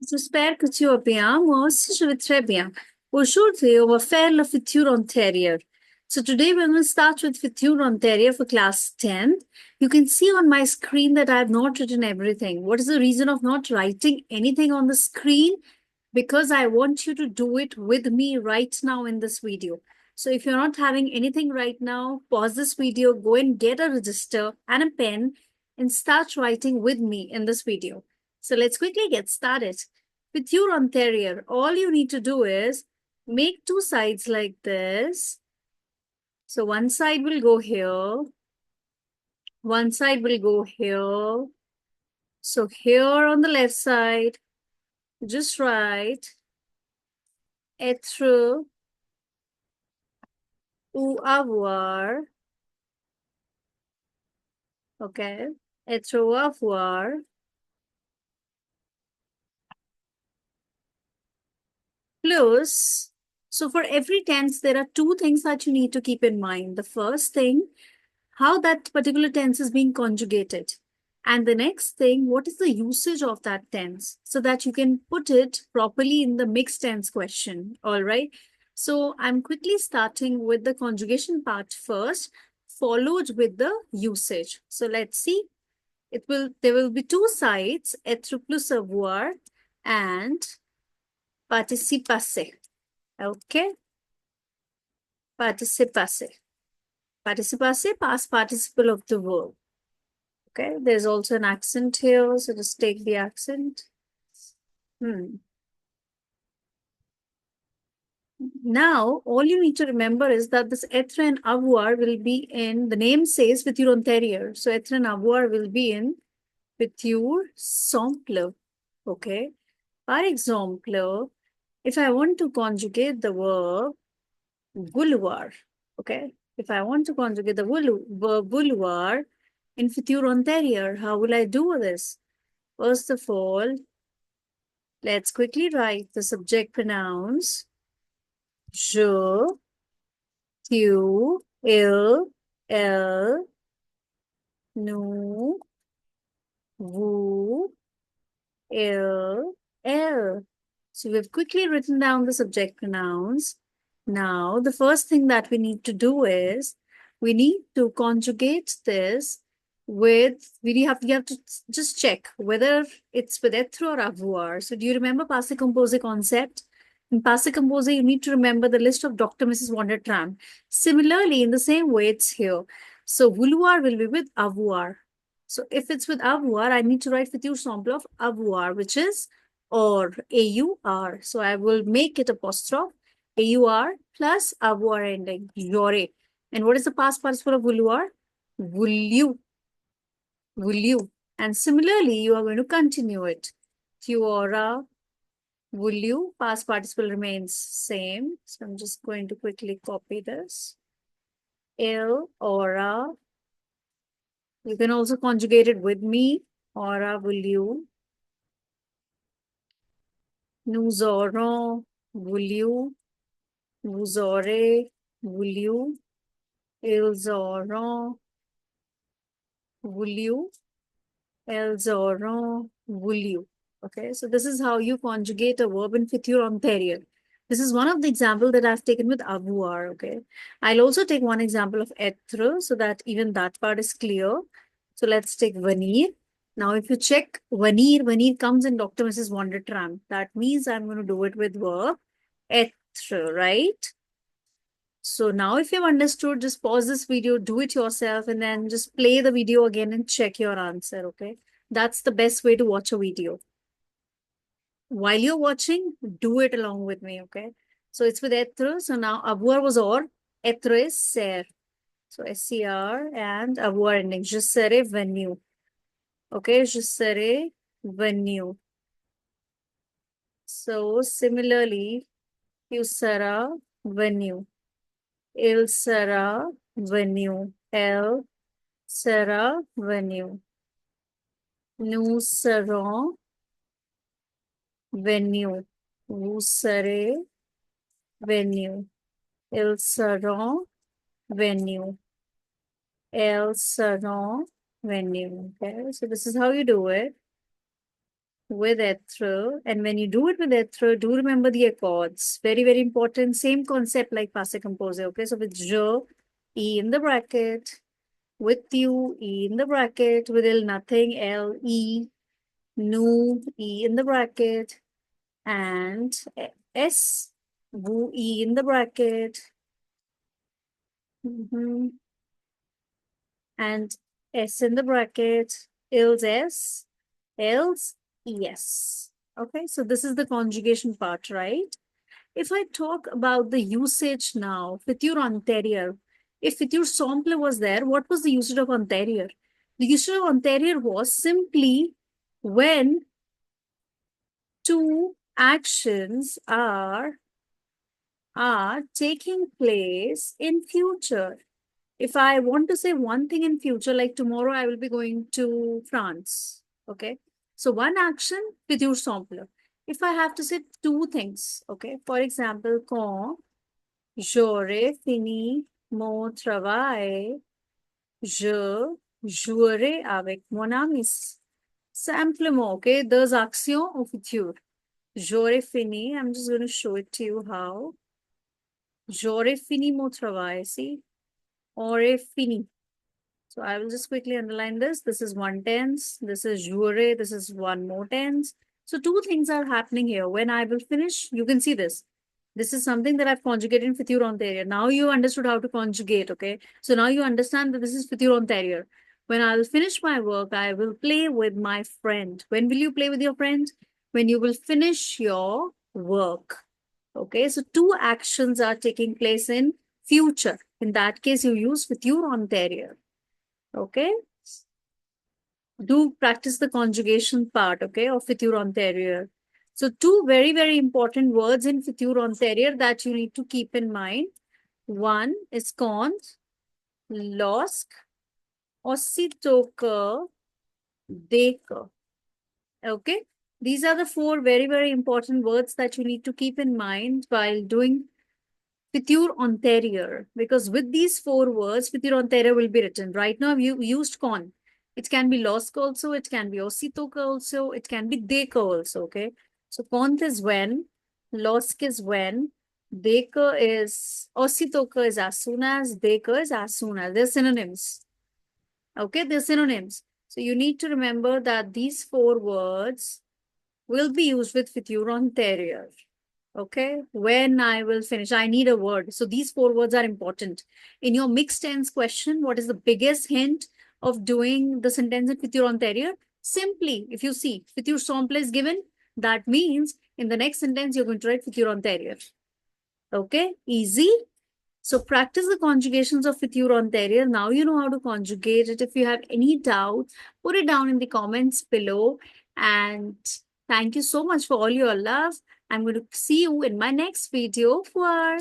J'espère que tu vas bien. Moi aussi, je vais très bien. Aujourd'hui, on va faire le Futur Antérieur. So today we're going to start with Futur Antérieur for class 10. You can see on my screen that I have not written everything. What is the reason of not writing anything on the screen? Because I want you to do it with me right now in this video. So if you're not having anything right now, pause this video, go and get a register and a pen and start writing with me in this video. So let's quickly get started. With your anterior, all you need to do is make two sides like this. So one side will go here. One side will go here. So here on the left side, just write être ou avoir. Okay. Être ou avoir. Plus, so for every tense, there are two things that you need to keep in mind. The first thing, how that particular tense is being conjugated. And the next thing, what is the usage of that tense so that you can put it properly in the mixed tense question. All right. So I'm quickly starting with the conjugation part first, followed with the usage. So let's see. There will be two sides, être plus avoir and participe. Okay. Participe. Participe, past participle of the verb. Okay, there's also an accent here, so just take the accent. Now, all you need to remember is that this être and avoir will be in, the name says futur antérieur. So être and avoir will be in futur simple. Okay. For example, if I want to conjugate the verb vouloir, okay. If I want to conjugate the verb vouloir in futur antérieur, how will I do this? First of all, let's quickly write the subject pronouns. Je, tu, il, elle, nous, vous, il, elle. So we've quickly written down the subject pronouns. Now, the first thing that we need to do is we need to conjugate this with, we have to just check whether it's with être or avoir. So do you remember passé composé concept? In passé composé, you need to remember the list of Dr. Mrs. Wondertram. Similarly, in the same way, it's here. So vouloir will be with avoir. So if it's with avoir, I need to write futur simple of avoir, which is or, AUR. So I will make it apostrophe AUR plus avoir ending, j'aurais. And what is the past participle of vouloir? Will you. Will you. And similarly, you are going to continue it. Tu auras, will you, past participle remains same. So I'm just going to quickly copy this. Il aura. You can also conjugate it with me. Aura, will you. Nous aurons, will you. Vous aurez, will you. Ils auront, will you. Elles auront, will you. Okay, so this is how you conjugate a verb in futur antérieur. This is one of the examples that I've taken with avoir, okay. I'll also take one example of être so that even that part is clear. So let's take venir. Now, if you check venir comes in Dr. Mrs. Wondertram. That means I'm going to do it with verb être, right? So now if you've understood, just pause this video, do it yourself, and then just play the video again and check your answer, okay? That's the best way to watch a video. While you're watching, do it along with me, okay? So it's with être. So now avoir was or, être is ser. So SCR and avoir ending. Je serai venu. Okay, je serai venu. So similarly, you sera venu. Il sera venu. Elle sera venu. Nous serons venus. Vous serez venus. Ils seront venus. Elles seront venus. Okay, so this is how you do it. with être. And when you do it with être, do remember the accords. Very, very important. Same concept like passé composé. Okay, so with je, e in the bracket. With you, e in the bracket. With il, nothing, l, e. Nu, e in the bracket. And s, vous, e in the bracket. And s in the bracket. Il's s, else, yes. Okay, so this is the conjugation part, right? If I talk about the usage now, futur antérieur, if futur simple was there, what was the usage of antérieur? The usage of antérieur was simply when two actions are taking place in future. If I want to say one thing in future, like tomorrow I will be going to France. Okay. So one action, futur simple. If I have to say two things, okay. For example, quand j'aurai fini mon travail, je jouerai avec mon ami. Simplement, okay. Those actions au futur. J'aurai fini. I'm just going to show it to you how. J'aurai fini mon travail. See? Aurai fini. So I will just quickly underline this. This is one tense. This is jouerai. This is one more tense. So two things are happening here. When I will finish, you can see this. This is something that I've conjugated in futur antérieur. Now you understood how to conjugate, okay? So now you understand that this is futur antérieur. When I'll finish my work, I will play with my friend. When will you play with your friend? When you will finish your work. Okay, so two actions are taking place in future. In that case, you use futur antérieur. Okay. Do practice the conjugation part, okay, of futur antérieur. So two very, very important words in futur antérieur that you need to keep in mind. One is quand, lorsque, aussitôt que, dès que. Okay. These are the four very, very important words that you need to keep in mind while doing futur antérieur, because with these four words, futur antérieur will be written. Right now, you used con. It can be lorsque also, it can be aussitôt que also, it can be dès que also, okay? So quand is when, lorsque is when, dès que is, aussitôt que is as soon as, dès que is as soon as. They're synonyms. Okay, they're synonyms. So you need to remember that these four words will be used with futur antérieur. Okay, when I will finish, I need a word. So these four words are important. In your mixed tense question, what is the biggest hint of doing the sentence in futur antérieur? Simply, if you see futur simple is given, that means in the next sentence, you're going to write futur antérieur. Okay, easy. So practice the conjugations of futur antérieur. Now you know how to conjugate it. If you have any doubt, put it down in the comments below. And thank you so much for all your love. I'm going to see you in my next video. Bye.